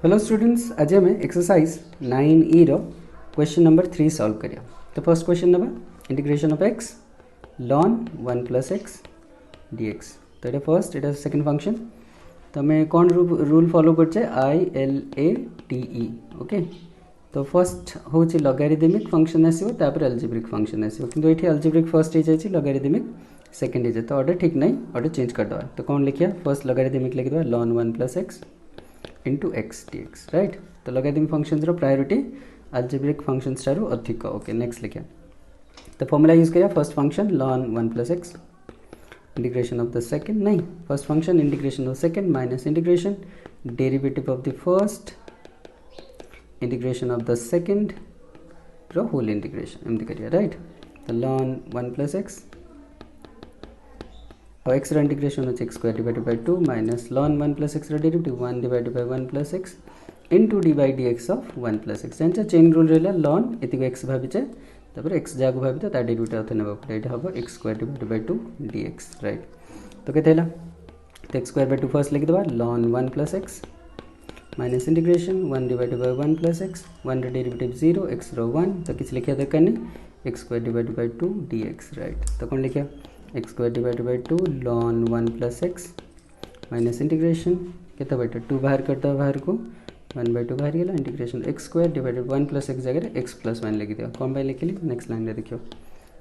Hello students, आज आम exercise 9E रो question number 3 solve करिया। तो फर्स्ट क्वेश्चन नबा integration of x ln 1 plus x dx। तो ये फर्स्ट, ये सेकंड फंक्शन। तो आम कौन रूल फॉलो करछे ILATE। ओके, तो फर्स्ट हूँ लगारिदमिक फंक्शन आसो, तापर अलजेब्रिक फंक्शन आसो, किंतु ये अलजेब्रिक फर्स्ट हो जाए, लगारिदमिक सेकंड हो जाए। तो ऑर्डर ठीक नहीं, ऑर्डर चेंज करदे। तो कौन लिखिया, फर्स्ट लगारिदमिक लिखिदे ln 1 plus x into x dx, right. तो लगारिदमिक फंक्शंस रो प्रायोरिटी अलजेब्रिक फंक्शंस ठारू अधिक। ओके, नेक्स्ट लिखिया। तो फॉर्मूला यूज करिया, first function ln 1 plus x integration of the second, नहीं first function integration of second minus integration derivative of the first integration of the second रो whole integration एमती करिया, right. तो ln 1 plus x और x integration हो x square divided by 2 minus ln 1 plus x derivative 1 divided by 1 plus x into d by d x of 1 plus x. जान chain rule रहा ln ये x भावीचे, तब x जहाँ भावी तार derivative आउे ना पड़े, ये हम x square divided by 2 d x, right. तो कैसे है, तो एक्स स्क्वायर बाय 2 फर्स्ट लिखिदेवा ln 1 plus x minus integration 1 divided by 1 plus x 1 derivative 0 x रो 1, तो किसी लिखा दरकार नहीं, x square divided by 2 d x, right. तो कौन लिखा, x square divided by 2 ln 1 plus x minus integration कितना बेटा 2 बाहर करता है, बाहर को 1 बाय 2 बाहर गला integration x square divided 1 plus x जगह एक्स प्लस 1 लिखी दिया। कौन बाय लिखिली, नेक्स्ट लाइन में देखियो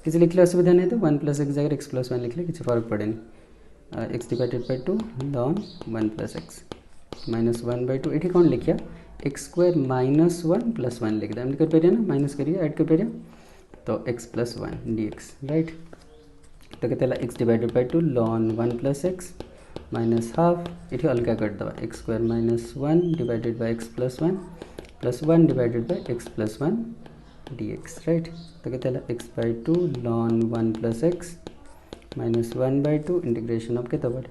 किसी लिखले असुविधा नहीं, तो 1 प्लस एक्स जगह एक्स प्लस 1 लिखले किसी फर्क पड़े नहीं। X divided by 2 ln 1 plus x minus 1 by 2, ये कौन लिखिया एक्स स्क्वायर माइनस 1 प्लस 1 लिख दिया, कर पे ना माइनस करिए ऐड कर पे, तो x plus 1 d x, right. तो कहते हैं x divided by 2 ln 1 plus x minus half, ये अलग कर दवा x square minus 1 divided by x plus 1 divided by x plus 1 d x, right. तो कहते हैं x by 2 ln 1 plus x minus 1 by 2 integration of कहते बड़े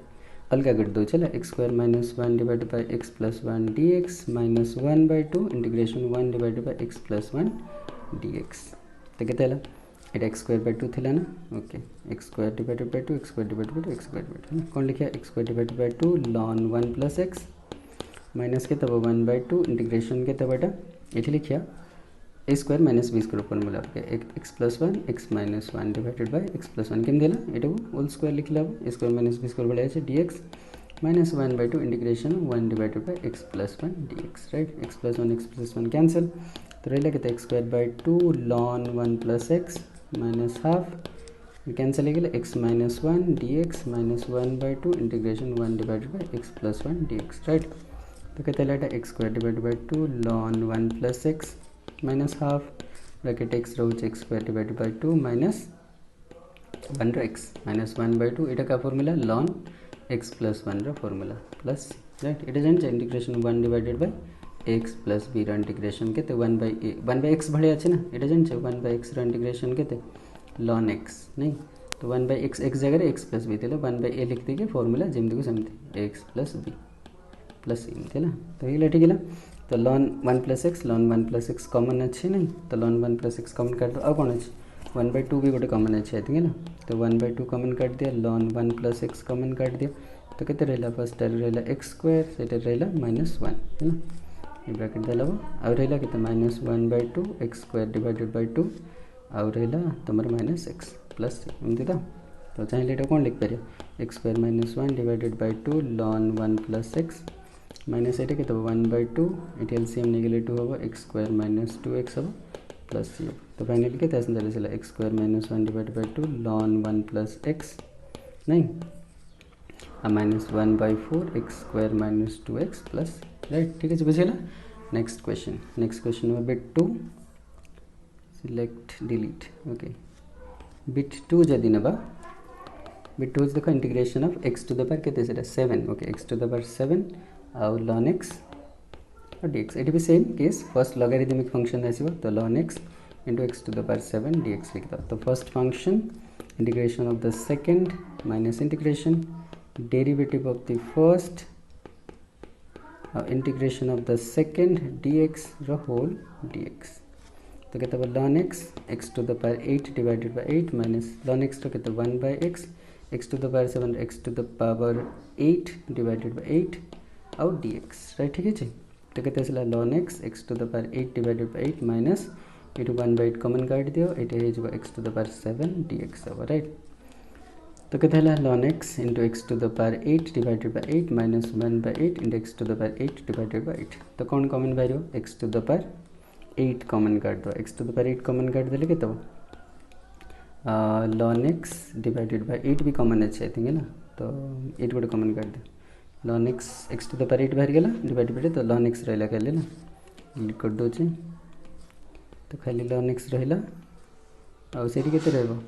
अलग कर दो, चला x square minus 1 divided by x plus 1 d x minus 1 by 2 integration 1 divided by x plus 1 d x. तो कहते हैं ये एक्स स्क्वायर बाय 2 थिला ना, okay x square divided by 2 x square divided by 2 x square divided है, कौन लिखा x square divided by 2 ln 1 plus x minus के तब 1 बाय 2 इंटीग्रेशन के तब बेटा ये लिखिया a square minus b square formula x plus 1 x minus 1 divided by x plus 1 केम देला ये होल स्क्वायर लिखला a square minus b square बढ़िया d x minus 1 by 2 integration 1 divided by x plus 1 d x, right. X plus 1 cancel, तो रहा कहते x square by 2 ln 1 plus x minus half cancel हो गया x minus 1 d x minus 1 by 2 integration 1 divided by x plus 1 d x, right. तो कहते हैं x square divided by 2 ln 1 plus x minus half bracket x रोच x square divided by 2 minus 1 x minus 1 by 2 यहाँ का formula ln x plus 1 formula plus, right. It is integration 1 divided by x plus b integration के 1 by x भले अच्छे ना, it is 1 by x integration के ln x नहीं, तो 1 by x जगह एक्स प्लस बी थे 1 बाय ए लिखते कि फॉर्मूला जमती को सेमती एक्स प्लस बी प्लस इन थे, तो ये ठीक है। तो ln 1 plus x ln 1 plus x common अच्छे नहीं, तो ln 1 प्लस एक्स कॉमन कर दो, अब कौन अच्छे 1 बाय 2 भी गोटे कॉमन अच्छे आई ना, तो 1 बाय 2 कॉमन काट दिया ln 1 प्लस एक्स कॉमन काट दिया, तो कहते रहा फर्स्ट रहा एक्स स्क्वायर से रहा माइनस 1 है ना, ये ब्रैकेट दिला और रहा के minus 1 by 2 x square divided by 2 आउ रहा तुम माइनस एक्स प्लस एमती, तो चाहिए ये कौन लिख पारे x square minus 1 divided by 2 ln 1 plus x minus ये के 1 बाय 2 ये एलसीएम नहीं 2 हम एक्स स्क्वायर माइनस 2 एक्स हम प्लस सी, तो फाइनली के x square minus 1 divided by 2 ln 1 plus x नहीं minus 1 by 4 x square minus 2 x plus, right. ठीक है बुझेगा। Next question number bit 2 select delete, okay bit 2 जदि नबा bit 2 देखो integration of x to the power के 7, okay x to the power 7 आउ ln x और डी एक्स, ये भी same case first logarithmic function आसो, तो ln x into x to the power 7 d x लिख दो। तो first function integration of the second minus integration derivative of the first integration of the second d x whole d x, तो कहते हैं ln x to the power 8 divided by 8 minus ln x तो कहते 1 by x to the power 7 x to the power 8 divided by 8 आउ D x, right. ठीक है जी, तो केते आसला ln x to the power 8 divided by 8 minus ये 1/8 common काट दियो एटा हे जबो x to the power 7 dx अब राइट। तो केते हला ln x into x to the power 8 divided by 8 minus 1/8 into x to the power 8 divided by 8 तो कौन कॉमन बाहर x to the power 8 common काट दो x to the power 8 common काट देले केते हो ln x डिवाइडेड बाय 8 भी कॉमन अच्छे आई थिंक है ना तो 8 गोटे कॉमन काट दे ln x to the power 8 बाहर गला डिवाइडेड बाय तो ln x रहला खाली ना लिख कर दो तो खाली ln x रहला और सेठी केते रहबो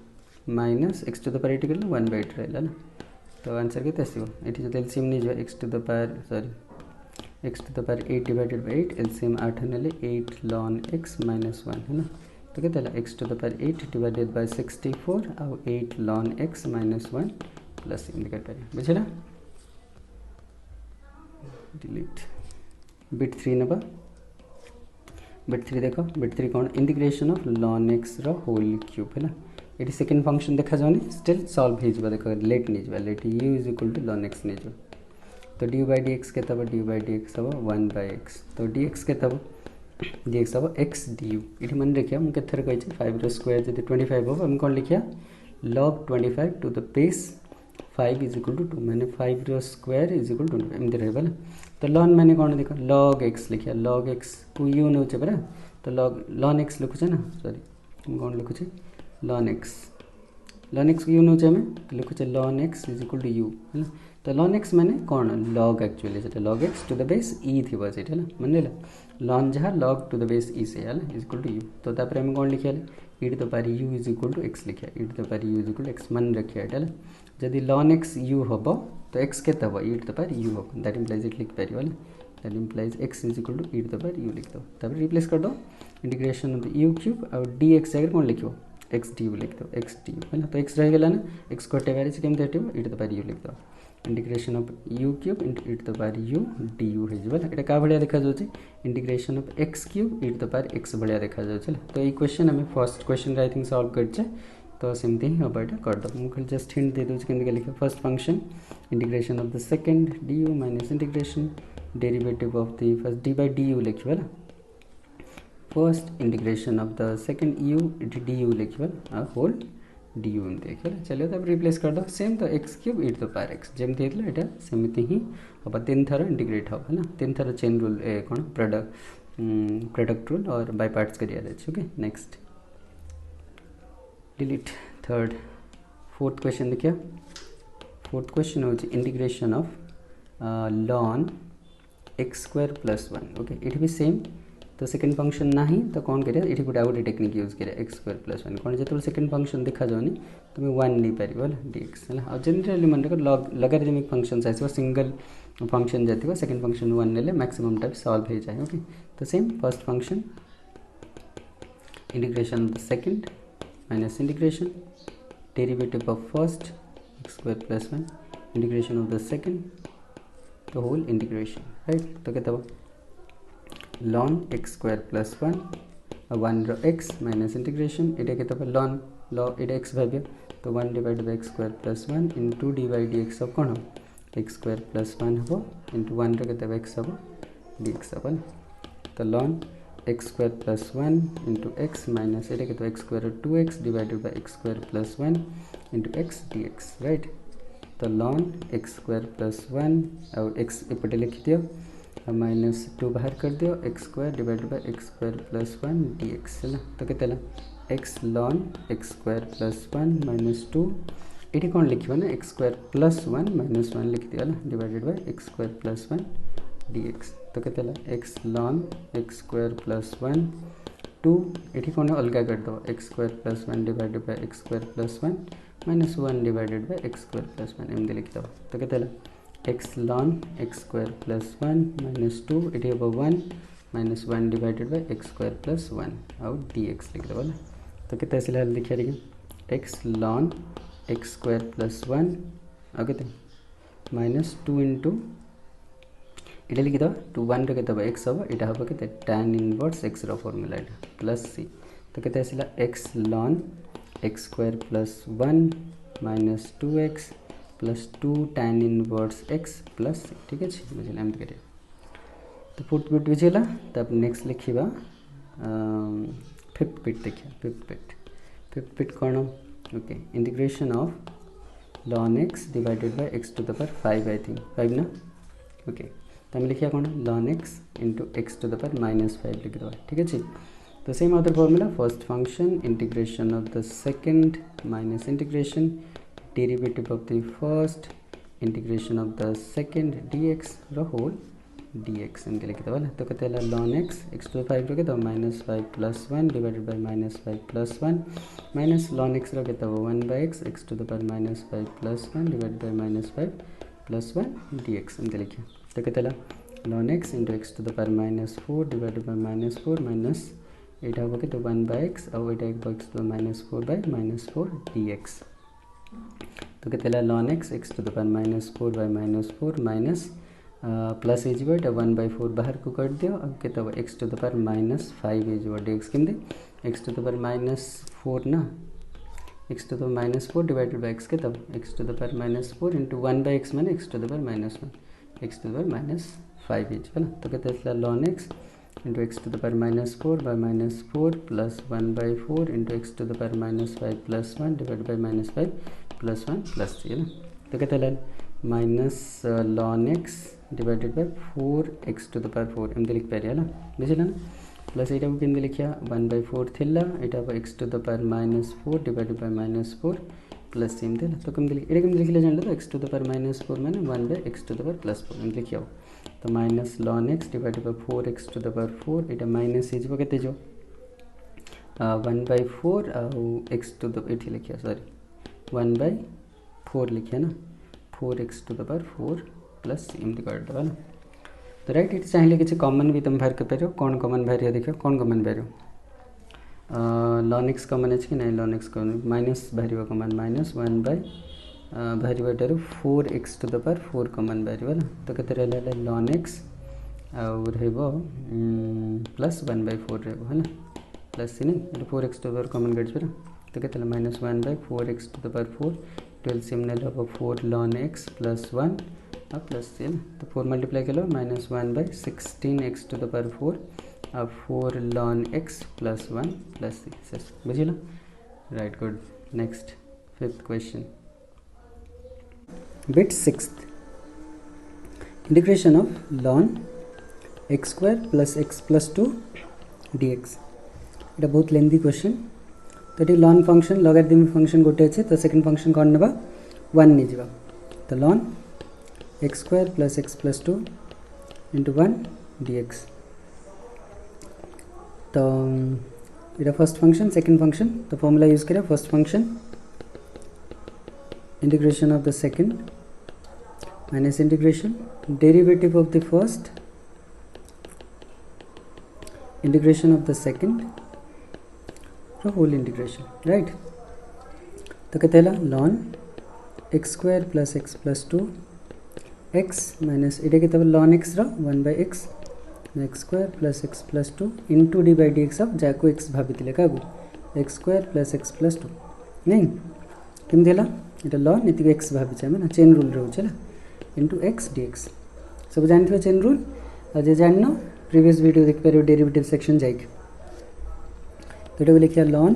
minus x to the power 8 गला 1/8 रहला ना तो आंसर केते आसीबो एठी जो एलसीएम नै जो x to the power sorry x to the power 8 divided by 8 LCM 8 नेले 8 ln x माइनस 1 है ना तो केते हला x to the power 8 divided by 64 और 8 ln x minus 1 plus indicate करें बुझला डिलीट बिट 3 नबा बिट 3 देखो बिट 3 कौन इंटीग्रेशन ऑफ ln x रो होल क्यूब है ना ये सेकंड फंक्शन देखा जाओनी स्टिल सॉल्व हे जबा देखो लेट नहीं जबा let u is equal to ln x नहीं जो तो du by dx के तब du by dx अब 1/x तो dx के तब dx अब x du ये मन रखिया हम केथर कहै छै 5 रो स्क्वायर जदि 25 हो हम कोन लिखिया log 25 to the base 5 is equal to 2 माने 5 रो स्क्वायर इज इक्वल टू 2 एमदि रहबा ना तो ln माने कोन देखो log x लिखिया log x को u न होचे बरा तो ln x लिखु छै ना सॉरी हम कोन लिखु छै ln x को u न होचे में तो लिखु छै ln x is equal to u है ना तो ln x माने कौन log एक्चुअली से log x to the base e थिबा से है ना माने ln जहा log to the base e से है इज इक्वल टू u तो तापर हम कोन लिखिया e to the power u is equal to x लिखिया e to the power u is equal to x मन रखिया है जदि ln x u हबो तो x के तब e to the power u हबो दैट इंप्लाइज इट लिख परियो है that implies x is equal to e to the power u लिख दो तब रिप्लेस कर दो integration of the u cube और dx अगर कोन लिखियो x du लिख दो x du है ना तो x रह गेला ना x को हटेबारे से केम देटियो e to the power u लिख दो integration of u cube into e to the power u du हे जबल एटा का बढ़िया देखा जाउची integration of x cube e to the power x बढ़िया देखा जाउची तो ई क्वेश्चन हमें first question I think solve करछे तो सिंपली ही अब एटा कर दो मुख जस्ट हिंट दे दो केंद लिखा first function integration of the second du minus integration derivative of the first d by du लिखियो ना first integration of the second u du लिखियो होल du देखिए चलिए तब रिप्लेस कर दो सेम तो x cube e to the power x जेम देतले एटा सेमिति ही अब तीन थर इंटीग्रेट हो है ना तीन थर चेन रूल ए कोन प्रोडक्ट रूल और बाय पार्ट्स करिया दे okay next delete third fourth question देखिए फोर्थ क्वेश्चन हो integration of ln x² + 1 okay it भी सेम तो सेकंड फंक्शन नाही तो कौन करिया एठी गुड आउट टेक्निक यूज करिया x² + 1 कोन जेतल सेकंड फंक्शन देखा जाउनी तुम 1 नै परिबो dx है और जनरली मन को लॉगरिथमिक फंक्शन आइसो सिंगल फंक्शन जतिबो सेकंड फंक्शन 1 नेले मैक्सिमम टाइप सॉल्व हो जाए ओके तो same first function integration of the second minus integration derivative of first x² + 1 integration of the second तो होल इंटीग्रेशन राइट तो कहता ln x² + 1 1 रो x माइनस इंटीग्रेशन एटा के तब ln log एटा x भाग्य तो 1 divide bye x² + 1 into dy dx सब कोन x² + 1 हबो इनटू 1 रो के तब x हबो dx हबो तो ln x² + 1 into x minus एटा के तो x² 2x divided by x² + 1 into x dx right तो ln x² + 1 और x एपटे लिख दियो माइनस 2 बाहर कर दियो x² divided by x² + 1 dx है ना तो केते ला x ln x² + 1 - 2 एठी कोन लिखिबो ना x² + 1 - 1 लिख दिया ना डिवाइडेड बाय x² + 1 dx तो केते ला x ln x² + 1 2 एठी कोन अलगा कर दो x² + 1 divided by x² + 1 - 1 divided by x² + 1 एम दे लिख दो तो केते ला x ln x² + 1 - 2 इट अब 1 - 1 डिवाइडेड बाय x² + 1 और dx लिख दो ना तो कितना ऐसे लिखा रही x ln x² + 1 आगे तो -2 इंटू इटा लिखी दो 2 1 रे दबा x हम इटा हम के tan इनवर्स x रो फॉर्मूला प्लस c तो कितना ऐसे x ln x² + 1 - 2x + 2 tan inverse x plus c ठीक है बुझल हम करिए तो फोर्थ बिट बुझीगला। तब नेक्स्ट लिखा फिफ्थ बिट। देखिए फिफ्थ बिट कौन okay integration of ln x divided by x to the power 5 I think 5 ना ओके तो आम लिखा कौन ln x into x to the power -5 लिखिदेवा ठीक अच्छे। तो same other formula first function integration of the second minus integration derivative of the first integration of the second dx whole dx एमती लिखिदेवा। तो केते ln x x to the 5 रखे तो -5 + 1 divided by -5 + 1 minus ln x रखे तो 1/x x to the power -5 + 1 divided by -5 + 1 dx एमती लिखिया। तो केते ln x into x to the power -4 divided by -4 minus एटा हम के तो 1/x और एटा x टू द -4 dx। तो केते ln x to the power -4 minus plus हो 1/4 बाहर को कर दियो अब के x टू द पावर -5 हो dx केमती x टू द पावर -4 ना x to the power -4 divided by x के x to the power -4 into 1/x माने x to the power -1 x to the power -5 है ना। तो कहते हैं ln x into x to the power -4 by -4 plus 1/4 into x to the power -5 + 1 divided by -5 + 1 + 3 है ना। तो कहते हैं minus ln x divided by 4x to the power 4 एमती लिख पारे है ना बुझिला ना। प्लस एटा को केमती लिखिया 1/4 थिला एटा x to the power -4 divided by -4 plus एमती तो केमती एटा केमती लिखले जानले तो x टू द पावर -4 माने 1/x टू द पावर +4 एमती लिखिया। तो minus ln x divided by 4x to the power 4 एटा माइनस हे जबो केते जो 1/4 और x टू द एठी लिखिया सॉरी 1/4 लिखिया ना 4x to the power 4 plus एमती कर दबा ना। तो राइट ये चाहिए किसी कॉमन भी तुम बाहर कर पार कौन कॉमन बाहर देखो कौन कॉमन बाहर ln x कॉमन अच्छे कि नहीं ln x कॉमन माइनस बाहर कॉमन -1 बाय बाहर 4x to the power 4 common बाहर ना। तो कहते रहा ln x और प्लस 1/4 है ना प्लस नहीं 4x to the power common कर तो कहते -1/4x टू द पावर 4 12 सिमनल 4 ln x प्लस 1 अब प्लस है ना। तो 4 मल्टीप्लाई कर लो -1/16x टू द पावर 4 अब 4 ln x प्लस 1 प्लस 6 बुझिला right good. Next fifth question bit sixth integration of ln x² plus x plus 2 dx এটা बहुत लेंथी क्वेश्चन। तो ये ln फंक्शन लॉगरिथमिक फंक्शन गोटे अच्छे तो सेकंड फंक्शन कौन नबा 1 नहीं जावा। तो ln x² plus x plus 2 into 1 dx। तो ये फर्स्ट फंक्शन सेकंड फंक्शन तो फॉर्मूला यूज करें first function integration of the second minus integration derivative of the first integration of the second whole integration right. तो कहते हैं ln x² plus x plus 2 x minus ये के ln x 1/x x² plus x plus 2 into d by dx of जाको x भाभी क्या x² plus x plus 2 नहीं केमती है ये ln ये x भाभी आम ना चेन रूल रोचे इंटू x dx सब जानते चेन रूल और जे जान प्रीवियस वीडियो देख पार डेरिवेटिव सेक्शन जाइए। तो ये लिखिया ln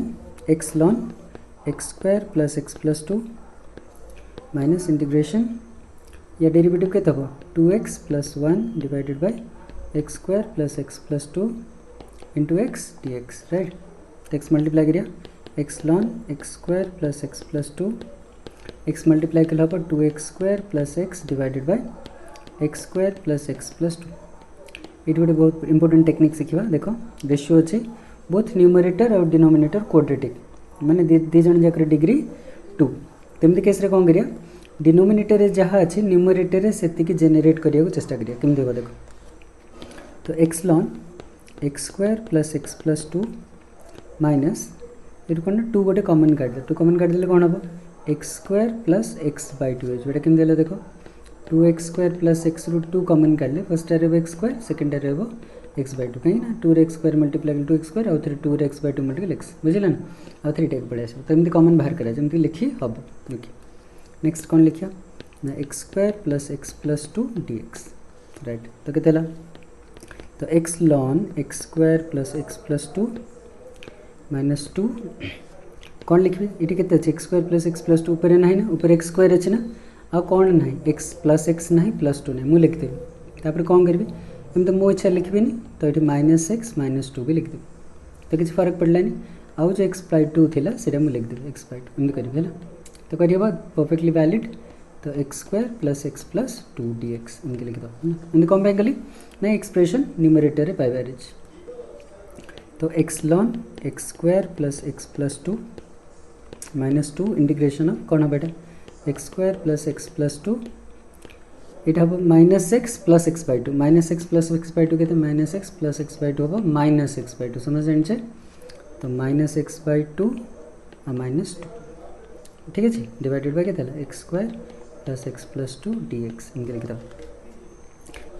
x² plus x plus 2 minus integration या डेरिवेटिव के 2x plus 1 divided by x² plus x plus 2 into x dx right. तो x मल्टीप्लाई करिया x ln x² plus x plus 2 x multiply कल 2x² plus x divided by x² plus x plus 2 ये गोटे बहुत important technique शिखा देख ratio अच्छे both numerator और denominator quadratic माने दी जन जाकर डिग्री 2 तेमती केस कौन करिया डिनोमिनेटर जहाँ अच्छे न्यूमरेटर से जेनेरेट करने को चेष्टा करिया केमती होगा देखो। तो x ln x² plus x plus 2 minus ये कौन 2 गोटे कॉमन काट दे 2 कॉमन काट देले कौन हम x² प्लस x/2 है केमती है देखो 2x² प्लस x√2 कॉमन काटे फर्स्ट x² सेकेंड x/2 कहीं ना 2x² मल्टीप्लाई 2x² आउ थे 2x/2 मल्टीप्लाई x बुझे ना आउ थे टेक पड़े तो एमती कॉमन बाहर करा जमी लिखी हम देखिए। नेक्स्ट कौन लिखिया ना x² plus x plus 2 dx right. तो केते तो x lawn x square plus x plus two minus to कौन लिखी ये के x square plus x plus to ऊपर ना ना ऊपर एक्स स्क्वायर अच्छे ना आ कौन ना एक्स प्लस एक्स ना प्लस टू ना मुझे लिखिदेवी तापर कौन करी एम मो इच्छा लिखी तो ये माइनस एक्स माइनस टू भी लिखिदेवी तो किसी फर्क पड़लानी आउ जो एक्स बाय टू थी से लिखिदेवी एक्स बाय टू एमती करी है तो करवा परफेक्टली वैलिड तो x square plus x plus two d x एमती लिखिदेव एमती कौन पाई कली ना एक्सप्रेशन न्यूमरेटर पाइबार तो x lawn x square plus x plus two minus two integration of कौन हम यहाँ x square plus x plus two यहाँ हम minus x plus x by two minus x plus x by two कहते minus x plus x by two हम minus x by two समझ जाए तो minus x by two minus two ठीक है divided by क्या x square plus x plus two d x एमती लिखिद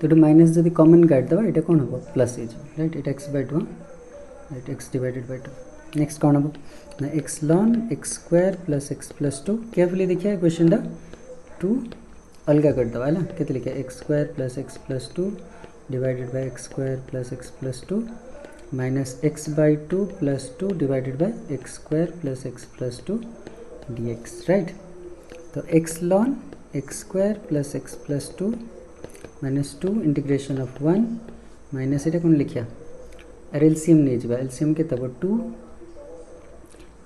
तो ये माइनस जब कमन काटिदेव यहाँ कौन हम प्लस राइट ये x by to right x divided by to next कौन हम ना x lawn x square plus x plus to carefully देखिए क्वेश्चन टू अलग करदेव है के लिखा x square plus x plus two divided by x square plus x plus two minus x by two plus two divided by x square plus x plus two d x right तो x lawn x square plus x plus two minus two integration of one minus ये कौन लिखा और LCM नहीं जावा LCM के तब two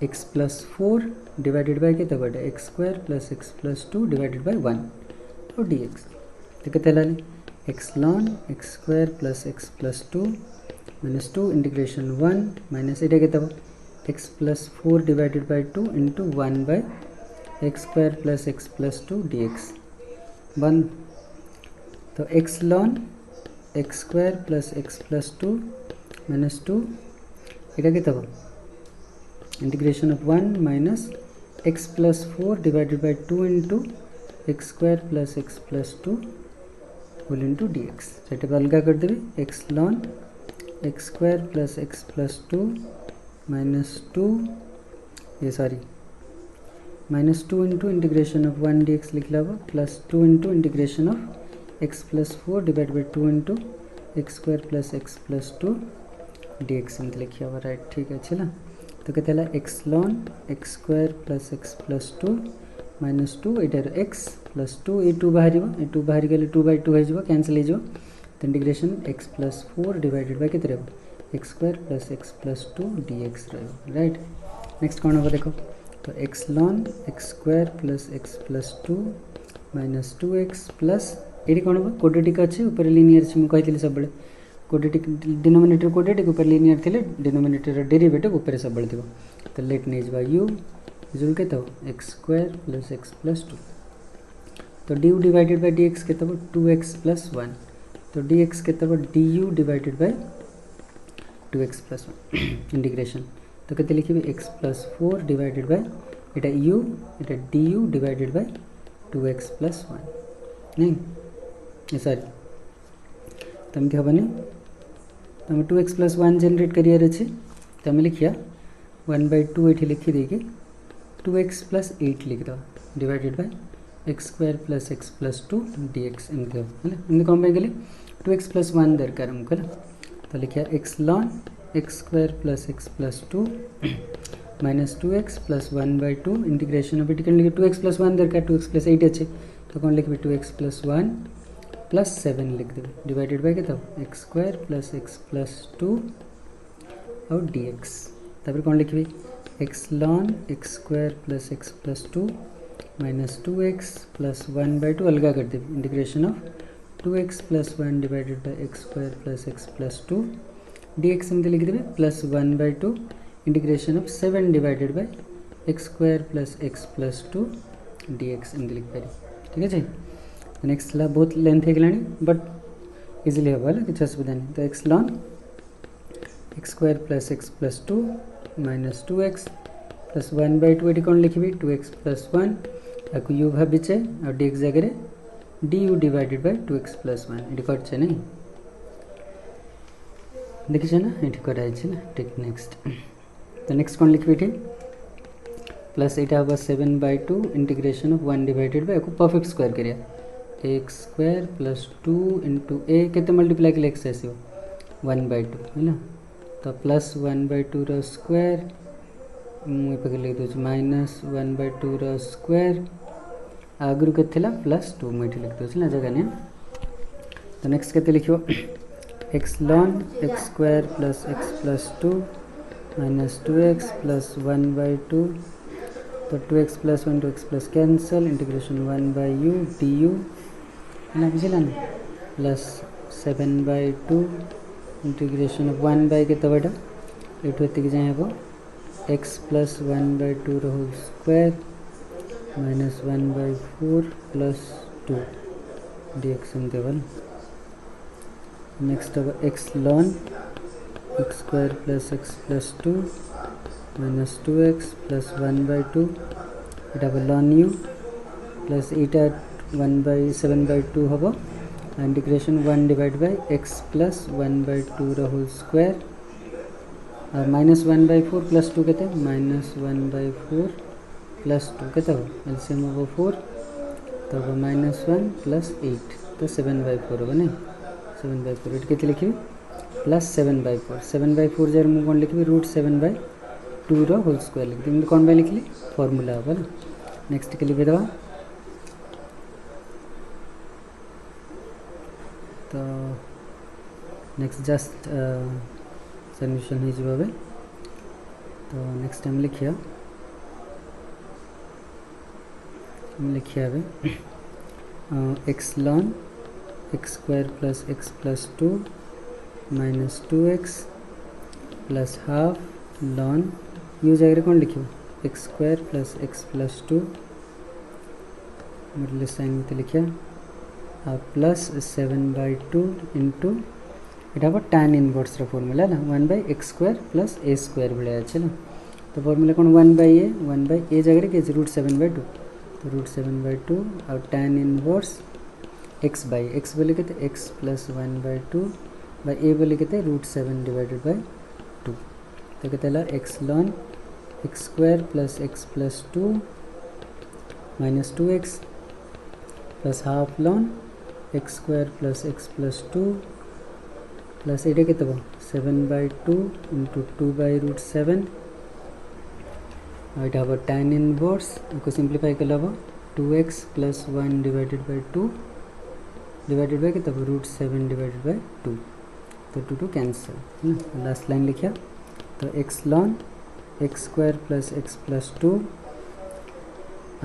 x plus four divided by के तब x square plus x plus two divided by one और डी एक्स तो कहते x lawn x square plus x plus two minus two integration one minus ये के तब x plus four divided by two into one by x square plus x plus two d x one तो x lawn x square plus x plus two minus two ये के तब integration of one minus x plus four divided by two into x square plus x plus two whole into d x से अलग करदेवी x lawn x square plus x plus two minus two ये sorry minus two into integration of one d x लिखला plus two into integration of x plus four divide by two into x square plus x plus two d x एमती लिखा हुआ right ठीक अच्छे ना तो कहते हैं x lawn x square plus x plus two minus two एटार एक्स प्लस टू ये टू बाहर गले टू बाय टू हो कैंसल हो तो integration x plus four divided by के x square plus x plus two d x right next कौन हम देखो तो x lawn x square plus x plus two minus two x plus ये कौन हम कोडेटिक अच्छे ऊपर लिनियर मुझे कही सब कोडेटिक डिनोमिनेटर कोडेटिक ऊपर लिनियर थे डिनोमिनेटर डेरिवेटिव ऊपर सब थी तो लेट नहीं जा यू इजुल के x square plus x plus two तो d u divided by d x के टू एक्स प्लस वन तो डी एक्स के d u divided by two x plus one integration तो कहते लिखे x plus four divided by इटा u इटा d u divided by two x plus one नहीं sorry तो एमती हेनी तो टू एक्स प्लस वन जेनेट कर तो आम लिखा वन बै टू ये लिखिदे टू एक्स प्लस एट लिखिद divided by x square plus x plus two d x एमती हम एमती कौन पाई टू एक्स प्लस वन दरकार हमको तो लिखा x lawn x square plus x plus two minus two x plus one by two integration of it लिखे टू एक्स प्लस वन दरकार टू एक्स प्लस एट अच्छे तो कौन लिखे two x plus one plus seven लिख देवे divided by के x square plus x plus two और डी एक्स तब कौन लिखे x lawn x square plus x plus two minus two x plus one by two अलग कर देवे integration of two x plus one divided by x square plus x plus two d x एमती लिखिदेवे plus one by two integration of seven divided by x square plus x plus two d x एमती लिख पारे ठीक है next ला बहुत length हो but easily हम है किसी असुविधा नहीं तो x lawn x square plus x plus two minus two x plus one by two ये कौन लिखी टू एक्स प्लस वन आपको यू भाचे और डी एक्स जगह D u divided by to x plus one ये करछे नहीं देखिए ना ये कराई ना ठीक नेक्स्ट तो नेक्स्ट कौन लिखी ये प्लस यहाँ हम seven by two integration of one divided by perfect square करिया x square plus two into a के मल्टीप्लाई के एक्स आसो 1/2 है ना। तो प्लस 1/2 स्क्वायर मुझे लिख दूँ -1/2 स्क्वायर आगु के +2 मुझे लिख दूँ ना जगह नहीं। तो नेक्स्ट के लिखो x ln x square plus x plus 2 minus 2x plus 1/2 तो 2x plus 1 2x plus cancel integration 1/u du है ना बुझे ना प्लस 7/2 इंटीग्रेशन 1 के बड़ा ये जाए हे x plus 1/2 whole square minus 1/4 plus 2 dx देवल। नेक्स्ट अब x ln x square plus x plus 2 minus 2x plus 1/2 इटा ln u plus इटा 1/7/2 हम integration 1 divide by x plus 1/2 whole square और -1/4 plus 2 के -1/4 plus 2 के एलसीएम हम 4 तो -1 plus 8 तो 7/4 हम नहीं 7/4 के लिखी प्लस 7/4 7/4 जर मुझे कौन लिखी √7/2 होल स्क्वायर लिखी मुझे कौन बाय लिखली फॉर्मूला हम ना। नेक्स्ट के लिखे दवा तो नेक्स्ट जस्ट सॉल्यूशन हो तो नेक्स्ट टाइम लिखिया x ln x square plus x plus 2 minus 2x plus half ln u जगह कौन लिखो x square plus x plus 2 middle sign में लिखिया प्लस 7/2 इंटू इटा tan इनवर्स फॉर्मूला ना 1/x square plus a square भाया अच्छे ना। तो फॉर्मूला कौन 1/a जगह के √7/2 तो √7/2 और tan inverse x by x बोले कहते x plus 1/2 बाई a बोले कहते √7 डिवाइडेड बाई 2 तो कहते हैं x ln x square plus x plus 2 minus 2x plus half ln x square plus x plus 2 plus ये कहते 7/2 इंटू 2/√7 और इटा tan इनवर्स को सिंप्लीफाई कर 2x plus 1 divided by 2 divided by कितना √7 डिवाइडेड बाई 2 तो 2 कैंसिल है ना। लास्ट लाइन लिखा तो x ln x square plus x plus 2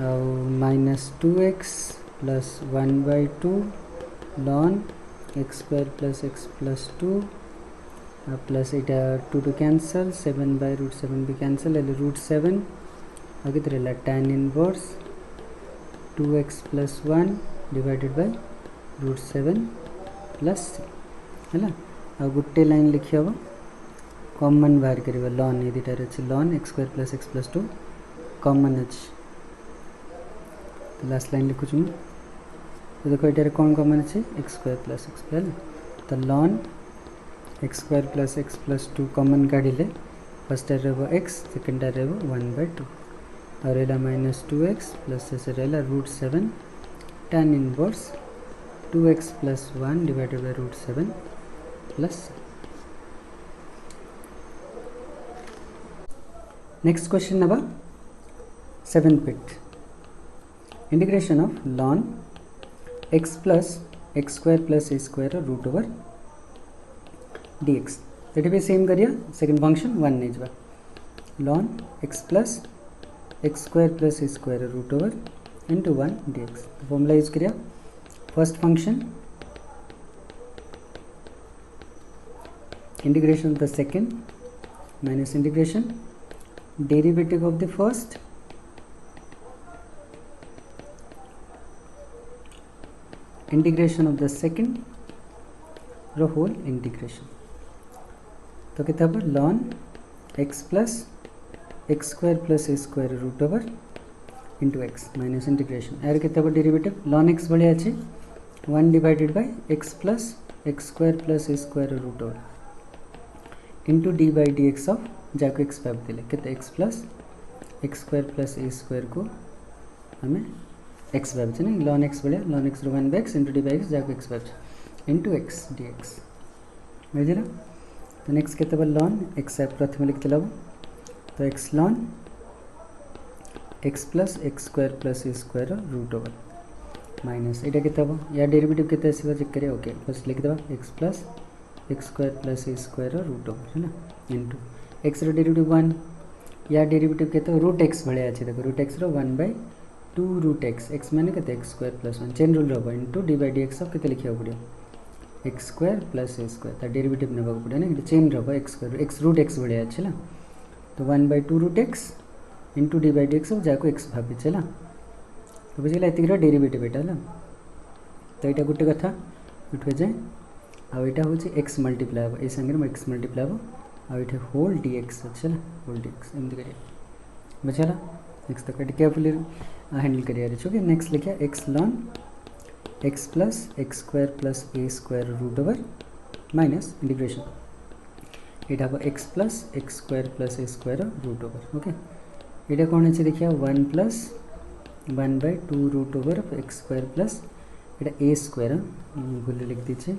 और -2x plus 1/2 ln x square plus x plus 2 plus इटा 2 कैंसिल 7/√7 भी कैंसिल √7 और कितना tan inverse 2x plus 1 divided by √7 plus है ना। और गोटे लाइन लिखी हम कॉमन बाहर कर ln ये दुटार अच्छे ln x square plus x plus 2 common अच्छे तो लास्ट लाइन लिखुच मुझे तो देखो ये कौन कॉमन अच्छे x स्क्वायर प्लस x है ना। तो ln x square plus x plus 2 common काढ़िले फर्स्ट रहा x सेकेंड रहा 1/2 और रहा -2x प्लस से रहा √7 tan inverse 2x plus 1 divided by √7 plus next question number 7 integration of ln x plus x square plus a square √over dx that be same करिए second function 1 नहीं जब ln x plus x square plus a square √over into 1 dx तो formula use करिए first function integration of the second minus integration derivative of the first integration of the second row whole integration तो कितना पर ln x plus x square plus a square √over into x minus integration यार कितना पर derivative ln x बढ़िया अच्छे 1 divided by x plus x square plus a square √over into d by dx of जाको x pipe दिले कितना x plus x square plus a square को हमें x पाइप से नहीं ln x बढ़िया ln x 1 by x into d by x जाको x pipe into x dx बुझे ना। तो नेक्स्ट केते लॉन एक्स प्रथम लिखिदेल हम तो x lawn x plus x square plus a square root over minus यहाँ के या डेरिवेटिव के चेक करिए ओके फर्स्ट लिखिदेवा x plus x square plus a square root over है ना इंटू एक्स डेरिवेटिव 1 या डेरिवेटिव के रूट एक्स भाया अच्छे देखो रूट एक्स रो 1/2 रूट एक्स माने के x square plus 1 chain rule हम into d by d x के लिखा पड़ो x square plus a square तार डेरिवेटिव नेबा पड़े ना चेन हम x square x root x भाया अच्छे ना तो 1/2 root x into d by d x जहाँ एक्स भाई है तो बुझे ये डेरिवेटिव यहाँ तो यहाँ गोटे कथा उठे जाए आईटा हूँ एक्स मल्टीप्लाई हम ये सांगे एक्स मल्टीप्लाई हम आईटे होल डी एक्स अच्छे ना होल डी एक्स एमती कर बुझेगा नेक्स्ट तक केयरफुली हैंडल कर ओके नेक्स्ट लिखा x lawn x plus x square plus a square root over minus integration यहाँ हम x plus x square plus a square root over okay यहाँ कौन अच्छे देखिए 1 plus 1/2 root over of x square plus यहाँ a square भूल लिख दीजिए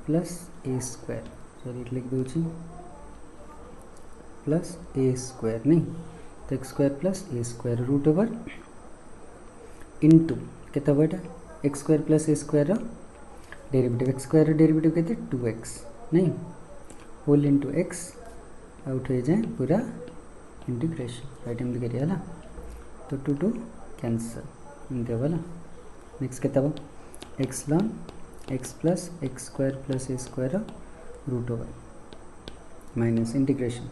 प्लस ए स्क्वायर सॉरी लिख दूसरी प्लस ए स्क्वायर नहीं तो x square plus a square root over into के x square plus a square derivative x square derivative के 2x नहीं होल इंटू एक्स आउट हो जाए पूरा इंटीग्रेशन राइट एमती करिए है तो 2 कैंसल एमती हम है नेक्स्ट के x lawn x plus x square plus a square root over minus integration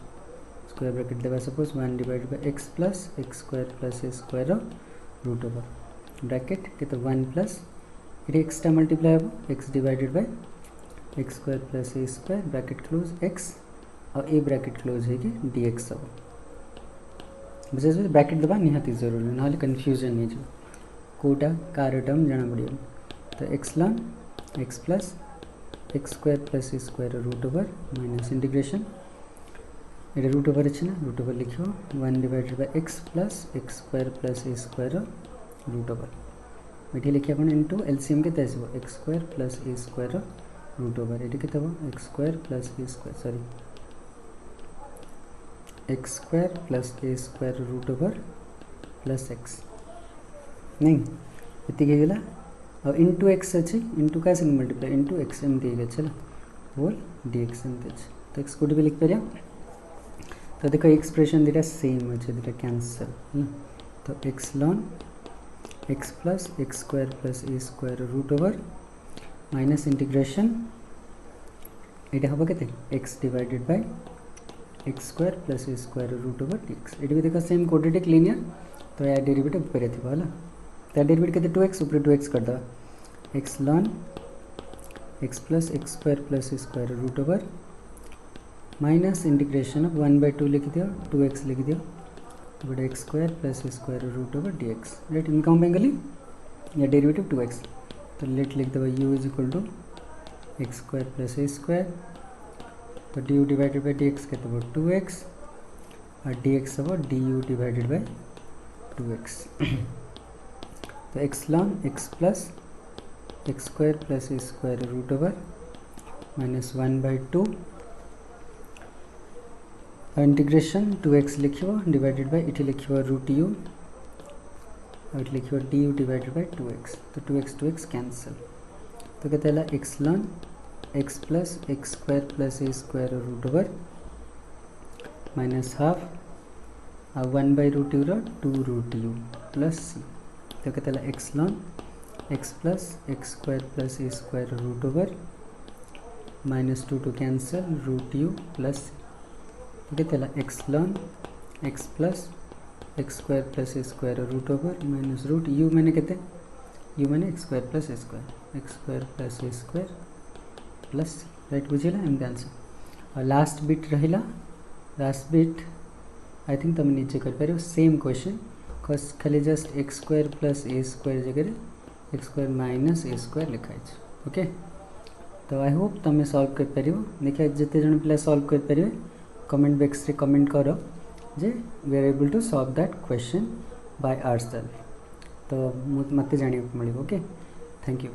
square bracket देगा suppose 1 divide by x plus x square plus a square root over bracket के 1 प्लस ये एक्सटा multiply हम x divided by x square plus a square bracket close x और a bracket close है कि D x हम बुझे bracket देवा निहाती जरूरी ना कन्फ्यूजन नहीं जो कोटा कार टर्म जाना पड़ो तो x lawn x plus x square plus a square root over minus integration ये रूट ओवर अच्छे ना रूट ओवर लिखो 1 divided by x plus x square plus a square root over ये लिखिए अपन इंटू एलसीएम के आसो x square plus a square root over ये के x square plus a square sorry x square plus a square root over plus x नहीं ये गला और इंटू एक्स अच्छे इंटू क्या संग मल्टीप्लाई इंटू एक्स एमती चला होल डी एक्स एमती अच्छे तो एक्स कोटी भी लिख पार तो देखो एक्सप्रेशन दीटा सेम अच्छे दीटा कैंसल है ना तो x lawn x plus x square plus a square root over minus integration ये हम के x divided by x square plus a square root over d x ये भी देखो सेम क्वाड्रेटिक लीनियर तो या डेरिवेटिव ऊपर है तो डेरिवेटिव के 2x ऊपर 2x कर दो x lawn x plus x square plus a square root over minus integration of 1/2 लिख दियो 2x लिख दियो but x square plus a square root over d x right इनकम बेंगली या डेरिवेटिव 2x तो लेट लिख दो u is equal to x square plus a square तो d u divided by d x के 2x और डी एक्स हम d u divided by 2x तो x lawn x plus x square plus a square root over minus 1/2 integration 2x लिखो divided by it लिखो root u और it लिखो d u divided by 2x तो 2x cancel तो कहते हैं x lawn x plus x square plus a square root over minus half 1/√u 2√u plus c तो कहते हैं x lawn x plus x square plus a square root over minus 2 cancel √u plus c तो कहते हैं x lawn x plus x square plus a square root over minus root u मैंने कहते u मैंने x square plus a plus a square plus c right बुझेगा एमती answer और last bit रहा लास्ट बिट आई थिंक तुम नीचे कर पार सेम क्वेश्चन कस खाली just x square plus a square जगह x square minus a square लिखाई ओके तो आई होप तुम सॉल्व कर पार देखिए जिते जन पिला सॉल्व कर पारे कमेंट बॉक्स रे कमेंट कर जे we are able to solve that question by ourselves तो मत जाना मिले ओके थैंक यू।